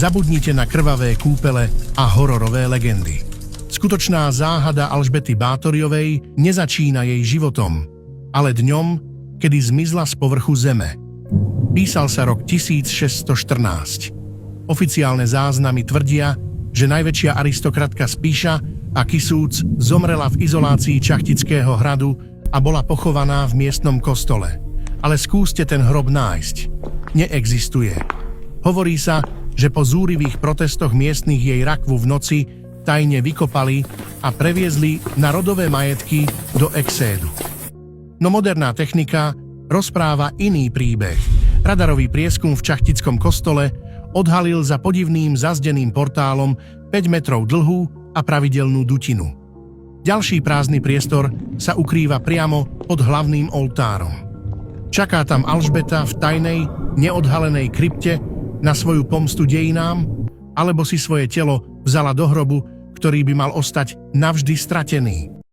Zabudnite na krvavé kúpele a hororové legendy. Skutočná záhada Alžbety Báthoriovej nezačína jej životom, ale dňom, kedy zmizla z povrchu zeme. Písal sa rok 1614. Oficiálne záznamy tvrdia, že najväčšia aristokratka Spíša a Kisúc zomrela v izolácii Čachtického hradu a bola pochovaná v miestnom kostole. Ale skúste ten hrob nájsť. Neexistuje. Hovorí sa, že po zúrivých protestoch miestnych jej rakvu v noci tajne vykopali a previezli na rodové majetky do Exédu. No moderná technika rozpráva iný príbeh. Radarový prieskum v Čachtickom kostole odhalil za podivným zazdeným portálom 5 metrov dlhú a pravidelnú dutinu. Ďalší prázdny priestor sa ukrýva priamo pod hlavným oltárom. Čaká tam Alžbeta v tajnej, neodhalenej krypte na svoju pomstu dejinám, alebo si svoje telo vzala do hrobu, ktorý by mal ostať navždy stratený.